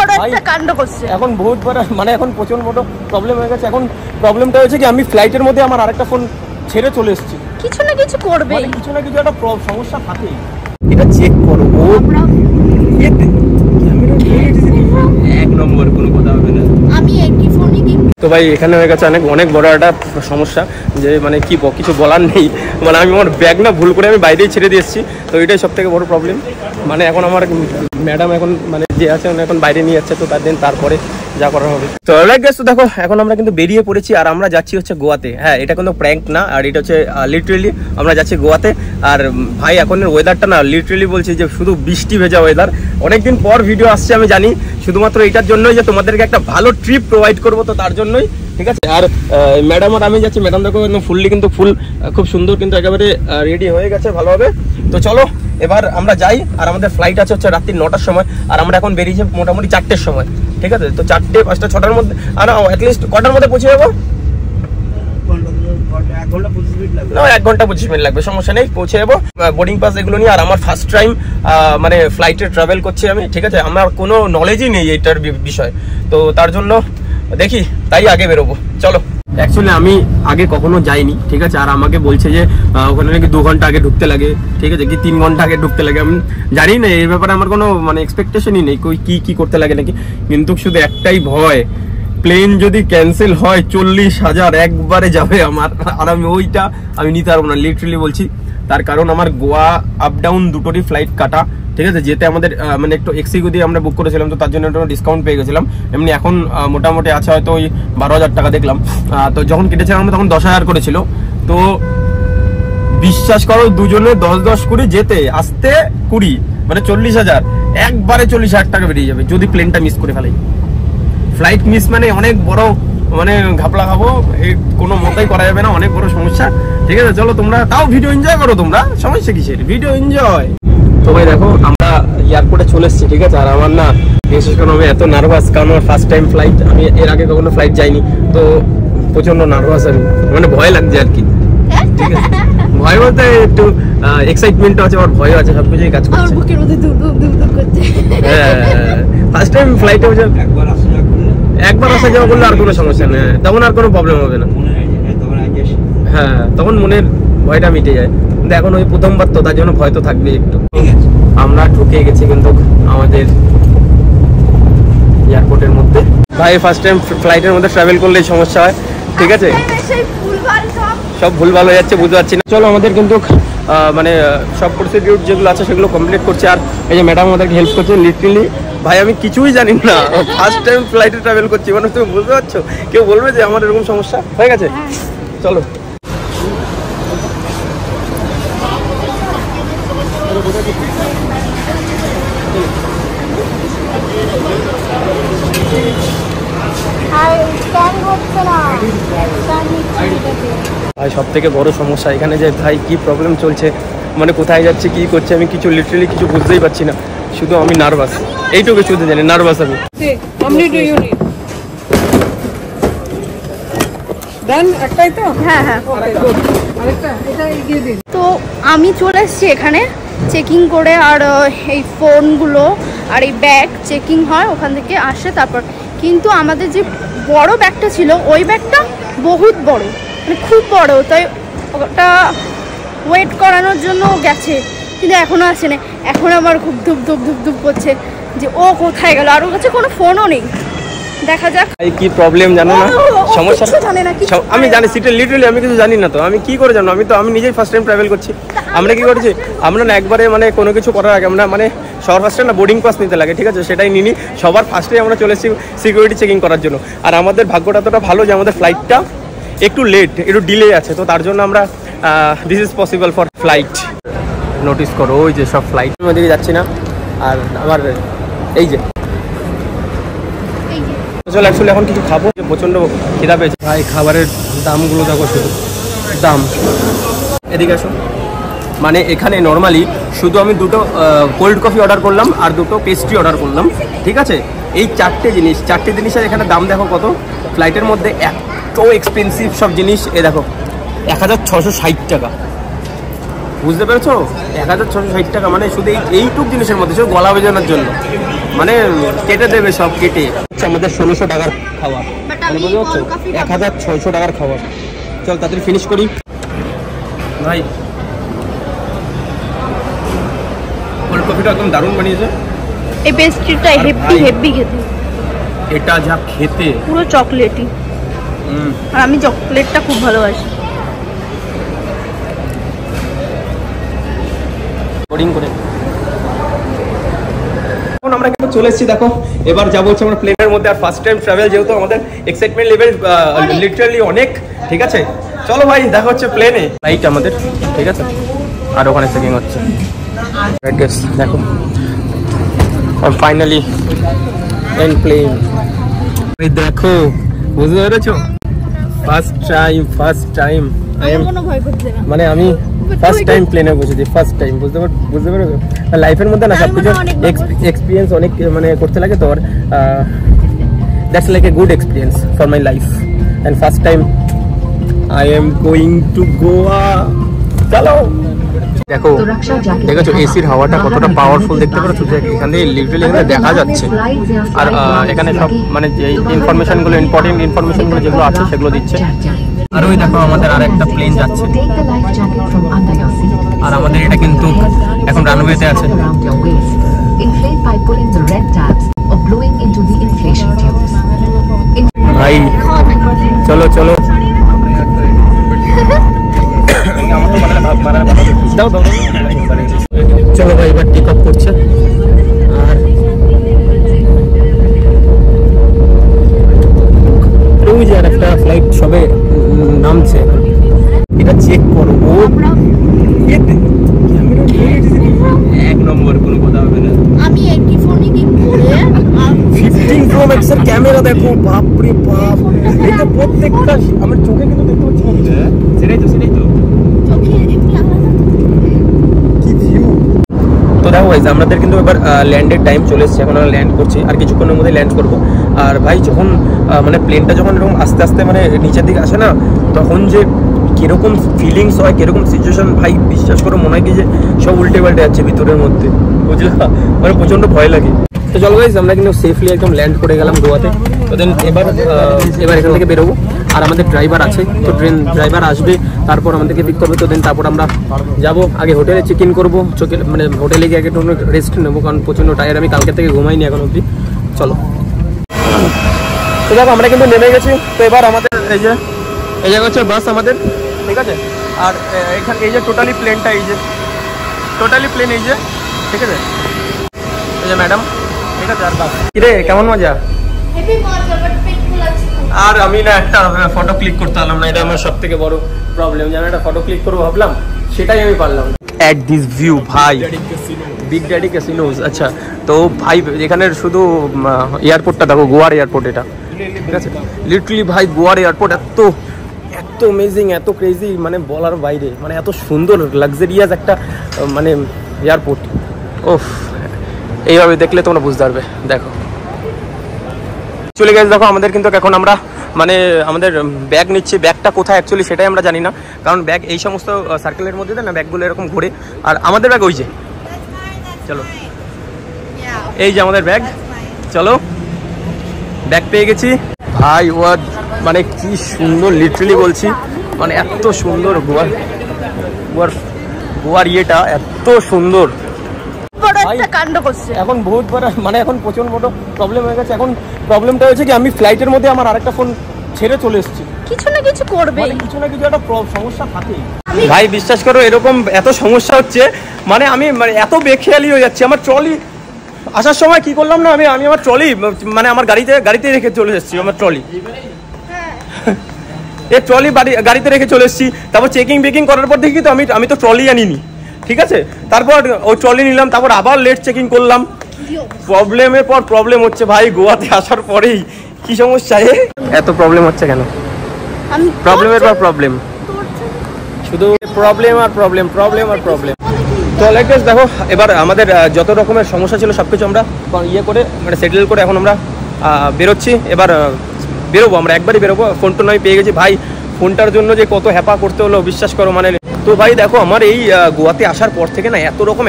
বড় একটা কাণ্ড করছে এখন বহুত বড়, মানে এখন প্রচন্ড বড় প্রবলেম হয়ে গেছে। এখন প্রবলেমটা হয়েছে কি, আমি ফ্লাইটের মধ্যে আমার আরেকটা ফোন ছেড়ে চলে এসেছি। কিছু না কিছু করবে, কিছু না কিছু একটা সমস্যা থাকেই। এটা চেক করো, ও এক নম্বর, কোনো কথা হবে না। আমি একই ফোনই কিনব। তো ভাই এখানে হয়ে গেছে অনেক বড় একটা সমস্যা, যে মানে কি কিছু বলার নেই। মানে আমি আমার ব্যাগ না ভুল করে আমি বাইরেই ছেড়ে দিয়ে এসেছি, তো এটাই সব থেকে বড় প্রবলেম। মানে এখন আমার ম্যাডাম এখন মানে যে আছে এখন বাইরে নিয়ে যাচ্ছে, তো তারপরে যা করা হবে। তো তো দেখো এখন আমরা কিন্তু বেরিয়ে পড়েছি, আর আমরা যাচ্ছি হচ্ছে গোয়াতে। হ্যাঁ, এটা কিন্তু প্র্যাঙ্ক না, আর এটা হচ্ছে লিটারেলি আমরা যাচ্ছি গোয়াতে। আর ভাই এখনের ওয়েদারটা না, লিটারেলি বলছি যে শুধু বৃষ্টি ভেজা ওয়েদার। অনেকদিন পর ভিডিও আসছে আমি জানি, শুধুমাত্র এটার জন্যই যে তোমাদেরকে একটা ভালো ট্রিপ প্রোভাইড করবো, তো তার জন্যই। ঠিক আছে, আর ম্যাডাম আর আমি যাচ্ছি। ম্যাডাম দেখো একদম ফুললি কিন্তু খুব সুন্দর কিন্তু একেবারে রেডি হয়ে গেছে ভালোভাবে। তো চলো এবার আমরা যাই। আর আমাদের ফ্লাইট আছে হচ্ছে রাত্রি 9টার সময়, আর আমরা এখন বেরিয়েছি মোটামুটি 4টের সময়। ঠিক আছে, তো 4টে 5টা 6টার মধ্যে, আর অ্যাটলিস্ট কটার মধ্যে পৌঁছে যাবো? 1 ঘন্টা 25 মিনিট লাগবে, সমস্যা নেই, পৌঁছে যাবো। বোর্ডিং পাস এগুলো নিয়ে। আর আমার ফার্স্ট টাইম মানে ফ্লাইটে ট্রাভেল করছি আমি। ঠিক আছে, আমার কোনো নলেজই নেই এইটার বিষয়, তো তার জন্য দেখি তাই আগে বেরোবো। চলো। অ্যাকচুয়ালি আমি আগে কখনো যাইনি। ঠিক আছে, আর আমাকে বলছে যে ওখানে নাকি 2 ঘন্টা আগে ঢুকতে লাগে। ঠিক আছে, কি 3 ঘন্টা আগে ঢুকতে লাগে। আমি জানি না এই ব্যাপারে, আমার কোনো মানে এক্সপেকটেশনই নেই কি করতে লাগে নাকি। কিন্তু শুধু একটাই ভয়, প্লেন যদি ক্যান্সেল হয় 40,000 একবারে যাবে আমার, আর আমি নিতে পারবো না, লিটারালি বলছি। তার কারণ আমার গোয়া আপ ডাউন দুটোরই ফ্লাইট কাটা। ঠিক আছে, যেতে আমাদের মানে একটু এক্সিগো দিয়ে আমরা বুক করেছিলাম, তো তার জন্য একটু ডিসকাউন্ট পেয়ে গেছিলাম। এমনি এখন মোটামুটি আছে হয়তো ওই 12,000 টাকা দেখলাম। তো যখন কেটেছিলাম আমরা তখন 10,000 করেছিল। তো বিশ্বাস করো, দুজনে 10-10 করে যেতে আসতে 20, মানে 40,000 একবারে 40,000 টাকা বেরিয়ে যাবে যদি প্লেনটা মিস করে ফেলাই। ফ্লাইট মিস মানে অনেক বড় মানে ঘাপলা খাবো, কোনো মতেই করা যাবে না, অনেক বড় সমস্যা। ঠিক আছে, চলো তোমরা তাও ভিডিও এনজয় করো, তোমরা সমস্যা কিসের, ভিডিও এনজয়। তো ভাই দেখো আমরা এয়ারপোর্টে চলে এসেছি। ঠিক আছে, আর আমার না বিশেষ করে আমি এত নার্ভাস, কারণ আমার ফার্স্ট টাইম ফ্লাইট, আমি এর আগে কখনো ফ্লাইট যাইনি, তো প্রচন্ড নার্ভাস আমি, মানে ভয় লাগছে আর কি। ঠিক আছে, ভয় বলতে একটু এক্সাইটমেন্ট আছে, আর ভয় আছে, সবকিছুই কাজ করছে। হ্যাঁ, ফার্স্ট টাইম ফ্লাইটে একবার আসা যাওয়া করলে আর কোনো সমস্যা নেই, তখন আর কোনো প্রবলেম হবে না। হ্যাঁ, তখন মনের ভয়টা মিটে যায়। কিন্তু এখন ওই প্রথমবার তো, তার জন্য ভয় তো থাকবে একটু। আমরা ঢুকে গেছি কিন্তু আমাদের এয়ারপোর্টের মধ্যে। ভাই ফার্স্ট টাইম ফ্লাইটের মধ্যে ট্রাভেল করলেই সমস্যা হয়। ঠিক আছে, সব ভুলভাল হয়ে যাচ্ছে, বুঝতে পারছি না। চলো আমাদের কিন্তু মানে সব প্রসিডিউর যেগুলো আছে সেগুলো কমপ্লিট করছে। আর এই যে ম্যাডাম আমাদেরকে হেল্প করছে। লিটারালি ভাই আমি কিছুই জানি না, ফার্স্ট টাইম ফ্লাইটে ট্রাভেল করছি, মানে তুমি বুঝতে পারছো, কেউ বলবে যে আমার এরকম সমস্যা হয়ে গেছে। চলো। ভাই সব থেকে বড় সমস্যা এখানে যে ভাই কি প্রবলেম চলছে, মানে কোথায় যাচ্ছে কি করছে আমি কিছু লিটারালি কিছু বুঝতেই পারছি না। শুধু আমি নার্ভাস, এইটুকু শুধু জানি নার্ভাস আমি। তো আমি চলে এসেছি এখানে চেকিং করে, আর এই ফোনগুলো আর এই ব্যাগ চেকিং হয়, ওখান থেকে আসে তারপর। কিন্তু আমাদের যে বড় ব্যাগটা ছিল, ওই ব্যাগটা বহুত বড়, মানে খুব বড়, তাই ওটা ওয়েট করানোর জন্য গেছে, কিন্তু এখনও আসে না। এখন আমার খুব ধুপ ধুপ ধুপ ধুপ করছে যে ও কোথায় গেল, আর ওর কাছে কোনো ফোনও নেই। দেখা যাক কি প্রবলেম জানো না, সমস্যা আমি জানি সিটে লিটারালি আমি কিছু জানি না, তো আমি কি করে জানো, আমি নিজেই ফার্স্ট টাইম ট্রাভেল করছি। আমরা কি করেছি, আমরা না একবারে মানে কোনো কিছু করার আগে আমরা মানে সবার ফার্স্টে না বোর্ডিং পাস নিতে লাগে। ঠিক আছে, সেটাই নিনি, সবার ফার্স্টেই আমরা চলে এসেছি সিকিউরিটি চেকিং করার জন্য। আর আমাদের ভাগ্যটা এতটা ভালো যে আমাদের ফ্লাইটটা একটু লেট, একটু ডিলে আছে, তো তার জন্য আমরা this is possible for flight. Notice করো ওই যে সব ফ্লাইট ওদিকে যাচ্ছি না। আর আমার এই যে চল অ্যাকচুয়ালি এখন কিছু খাবো, প্রচন্ড খিদা পেয়েছে। ভাই খাবারের দামগুলো দেখো, শুধু দাম। এদিকে আসো। মানে এখানে নর্মালি শুধু আমি দুটো কোল্ড কফি অর্ডার করলাম আর দুটো পেস্ট্রি অর্ডার করলাম। ঠিক আছে, এই চারটে জিনিসের এখানে দাম দেখো কত। ফ্লাইটের মধ্যে এত এক্সপেন্সিভ সব জিনিস, এ দেখো 1660 টাকা, বুঝতে পেরেছো? 1660 টাকা, মানে শুধু এইটুক জিনিসের মধ্যে, শুধু গলা বেজানোর জন্য। মানে কেটে দেবে সব কেটে। আমাদের 1600 টাকার খাবার, 1600 টাকার খাবার। চল তাড়াতাড়ি ফিনিশ করি ভাই। কোল্ড কফিটা একদম দারুণ বানিয়েছে। এই পেস্ট্রিটা হেভি খেতে, এটা যা খেতে পুরো চকলেটই। আর আমি চকলেটটা খুব ভালোবাসি। করে এখন আমরা কিন্তু চলে এসেছি, দেখো এবার যাবো হচ্ছে আমরা প্লেনের মধ্যে। আর ফার্স্ট টাইম ট্রাভেল যেহেতু আমাদের এক্সাইটমেন্ট লেভেল লিটারালি অনেক। ঠিক আছে চলো ভাই, দেখা হচ্ছে প্লেনে। ফ্লাইট আমাদের, ঠিক আছে, আর ওখানে চেকিং হচ্ছে। দেখো ফাইনালি ইন প্লেন। দেখো বুঝতে পেরেছো, ফার্স্ট টাইম মানে আমি ফার্স্ট টাইম প্লেনে বসেছি, ফার্স্ট টাইম। বুঝতে পেরেছো, লাইফের মধ্যে না সবকিছু এক্সপিরিয়েন্স অনেক মানে করতে লাগে তো। That's like a good experience for my life and first time I am going to Goa. চলো দেখো, দেখেছো এসির হাওয়াটা কতটা পাওয়ারফুল, দেখতে পাচ্ছ যে এখান থেকে লিটারালি এখানে দেখা যাচ্ছে। আর এখানে সব মানে যে ইনফরমেশনগুলো, ইম্পর্টেন্ট ইনফরমেশনগুলো যেগুলো আছে সেগুলো দিচ্ছে। আর ওই দেখো আমাদের আর একটা প্লেন যাচ্ছে, আর আমাদের এটা কিন্তু এখন রানওয়েতে আছে। ভাই চলো চলো চলো ভাই, এবার টেক অফ করছে। আর ওই যে আর একটা ফ্লাইট সবে নামছে, এটা চেক করো। এক নম্বর কোনো কথা হবে না। আমি একটি ফোনে কি করে 15 Pro Max এর ক্যামেরা দেখো, বাপ রে বাপ, এটা প্রত্যেকটা আমার চোখে কিন্তু দেখতে পাচ্ছি না। সেটাই তো চোখে একটু আলাদা কি ভিউ। তো দেখো গাইস, আমাদের কিন্তু এবার ল্যান্ডের টাইম চলে এসেছে। এখন আমরা ল্যান্ড করছি, আর কিছুক্ষণের মধ্যে ল্যান্ড করবো। আর ভাই যখন মানে প্লেনটা যখন এরকম আস্তে আস্তে মানে নিচের দিকে আসে না, তখন যে কিরকম ফিলিংস হয়, কিরকম সিচুয়েশন, ভাই বিশ্বাস করো মনে হয় কি যে সব উল্টে পাল্টে যাচ্ছে ভিতরের মধ্যে, বুঝলা, মানে প্রচন্ড ভয় লাগে। তো চলো গাইস, আমরা কিন্তু সেফলি একদম ল্যান্ড করে গেলাম গোয়াতে। তো দেন এবার এখান থেকে বেরোবো। আর আমাদের ড্রাইভার আছে, তো ড্রাইভার আসবে, তারপর আমাদেরকে পিক করবে। তো দেন তারপর আমরা যাবো, আগে হোটেলে চেক ইন করবো। মানে হোটেলে গিয়ে আগে একটু রেস্ট নেবো, কারণ প্রচন্ড টায়ার, আমি কালকে থেকে ঘুমাইনি এখন অবধি। চলো, তো দেখো আমরা কিন্তু নেমে গেছি। তো এবার আমাদের এই জায়গা হচ্ছে বাস আমাদের, ঠিক আছে। আর এখানে এই যে টোটালি প্লেনটা, এই যে টোটালি প্লেন, এই যে ঠিক আছে, এই যে ম্যাডাম, ঠিক আছে। আর বাস কিরে কেমন মজা? হেভি মজা, বাট পেট ফুলাচ্ছে। আর আমি না একটা ফটো ক্লিক করতে পারলাম না, এটা আমার সব থেকে বড় প্রবলেম। যেন একটা ফটো ক্লিক করবো ভাবলাম, সেটাই আমি পারলাম। অ্যাট দিস ভিউ ভাই, বিগ ড্যাডি ক্যাসিনোস। আচ্ছা, তো ভাই এখানের শুধু এয়ারপোর্টটা দেখো, গোয়ার এয়ারপোর্ট এটা, ঠিক আছে। লিটারালি ভাই গোয়ার এয়ারপোর্ট এত অ্যামেজিং, এত ক্রেজি, মানে বলার বাইরে, মানে এত সুন্দর লাক্সারিয়াস একটা মানে এয়ারপোর্ট। ওফ, এইভাবে দেখলে তোমরা বুঝতে পারবে। দেখো চলে গেছে, দেখো আমাদের কিন্তু এখন আমরা মানে আমাদের ব্যাগ নিচ্ছি। ব্যাগটা কোথায় অ্যাকচুয়ালি সেটাই আমরা জানি না, কারণ ব্যাগ এই সমস্ত সার্কেলের মধ্যে না ব্যাগগুলো এরকম ঘুরে। আর আমাদের ব্যাগ ওই যে, চলো এই যে আমাদের ব্যাগ, চলো ব্যাগ পেয়ে গেছি। ভাই ও মানে কি সুন্দর, লিটারালি বলছি, মানে এত সুন্দর গোয়ার ইয়েটা এত সুন্দর। কাণ্ড করছে এখন বহুত বড়, মানে এখন প্রচন্ড বড় প্রবলেম হয়ে গেছে। এখন প্রবলেমটা হয়েছে কি, আমি ফ্লাইটের মধ্যে আমার আরেকটা ফোন ছেড়ে চলে এসেছি। কিছু না কিছু করবে, কিছু না কিছু একটা সমস্যা থাকেই। ভাই বিশ্বাস করো, এরকম এত সমস্যা হচ্ছে, মানে আমি মানে এত বেখেয়ালি হয়ে যাচ্ছি। আমার ট্রলি আসার সময় কি করলাম না, আমি আমার ট্রলি মানে আমার গাড়িতে রেখে চলে এসেছি। আমার ট্রলি এই ট্রলি গাড়িতে রেখে চলে এসেছি। তারপর চেকিং বেকিং করার পর দেখি তো আমি তো ট্রলি আনিনি, ঠিক আছে। তারপর ওই ট্রলি নিলাম, তারপর আবার লেট চেকিং করলাম। প্রবলেমের পর প্রবলেম হচ্ছে ভাই, গোয়াতে আসার পরেই কি সমস্যা, এত প্রবলেম হচ্ছে কেন? প্রবলেমের পর প্রবলেম, শুধু প্রবলেম আর প্রবলেম, প্রবলেম আর প্রবলেম। তো লাইক দিস, দেখো এবার আমাদের যত রকমের সমস্যা ছিল সব কিছু আমরা ইয়ে করে মানে সেটেল করে এখন আমরা বেরোচ্ছি। এবার বেরোবো, আমরা একবারই বেরোবো। ফোনটা আমি পেয়ে গেছি। ভাই ফোনটার জন্য যে কত হ্যাপা করতে হলো বিশ্বাস করো, মানে। তো ভাই দেখো, আমার এই গোয়াতে আসার পর থেকে না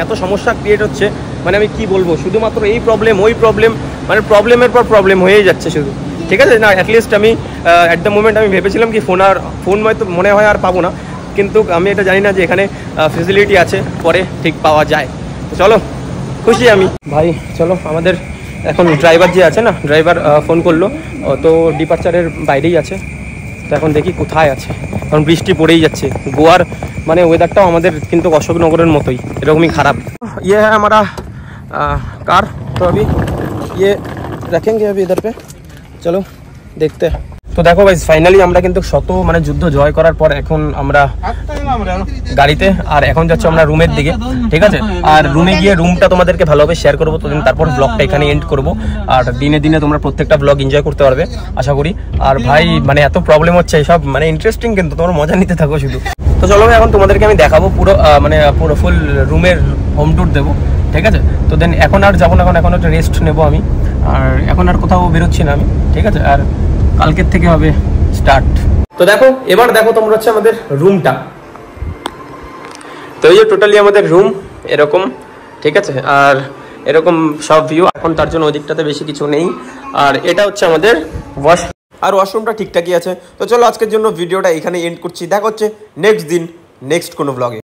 এত সমস্যা ক্রিয়েট হচ্ছে, মানে আমি কি বলবো, শুধুমাত্র এই প্রবলেম ওই প্রবলেম, মানে প্রবলেমের পর প্রবলেম হয়েই যাচ্ছে শুধু। ঠিক আছে না, অ্যাটলিস্ট আমি অ্যাট দ্য মোমেন্ট আমি ভেবেছিলাম কি ফোন হয়তো মনে হয় আর পাবো না, কিন্তু আমি এটা জানি না যে এখানে ফেসিলিটি আছে, পরে ঠিক পাওয়া যায়। তো চলো, খুশি আমি ভাই। চলো, আমাদের এখন ড্রাইভার যে আছে না, ড্রাইভার ফোন করলো, তো ডিপার্চারের বাইরেই আছে। তো এখন দেখি কোথায় আছে, কারণ বৃষ্টি পড়েই যাচ্ছে। গোয়ার মানে ওয়েদারটাও আমাদের কিন্তু অশোকনগরের মতোই, এরকমই খারাপ। ইয়ে হ্যাঁ हमारा कार, तो अभी ये रखेंगे अभी इधर पे, चलो देखते हैं। তো দেখো ভাই, ফাইনালি আমরা কিন্তু শত মানে যুদ্ধ জয় করার পর এখন আমরা গাড়িতে, আর এখন যাচ্ছি আমরা রুমের দিকে। ঠিক আছে, আর রুমে গিয়ে রুমটা তোমাদেরকে ভালোভাবে শেয়ার করবো, তো তারপর ব্লগটা এখানে এন্ড করবো। আর দিনে দিনে তোমরা প্রত্যেকটা ব্লগ এনজয় করতে পারবে আশা করি। আর ভাই মানে এত প্রবলেম হচ্ছে, সব মানে ইন্টারেস্টিং, কিন্তু তোমরা মজা নিতে থাকো শুধু। তো চলো ভাই, এখন তোমাদেরকে আমি দেখাবো পুরো মানে পুরো ফুল রুমের হোম ট্যুর দেবো। ঠিক আছে, তো দেন এখন আর যাবো না, এখন একটা রেস্ট নেবো আমি, আর এখন আর কোথাও বেরোচ্ছি না আমি। ঠিক আছে, আর কালকের থেকে হবে স্টার্ট। তো দেখো, এবার দেখো তোমরা হচ্ছে আমাদের রুমটা। তো এই যে টোটালি আমাদের রুম এরকম। ঠিক আছে, আর এরকম সব ভিউ। এখন তার জন্য ওদিকটাতে বেশি কিছু নেই। আর এটা হচ্ছে আমাদের ওয়াশ, আর ওয়াশরুমটা ঠিকঠাকই আছে। তো চলো, আজকের জন্য ভিডিওটা এখানে এন্ড করছি। দেখা হচ্ছে নেক্সট দিন নেক্সট কোনো ব্লগে।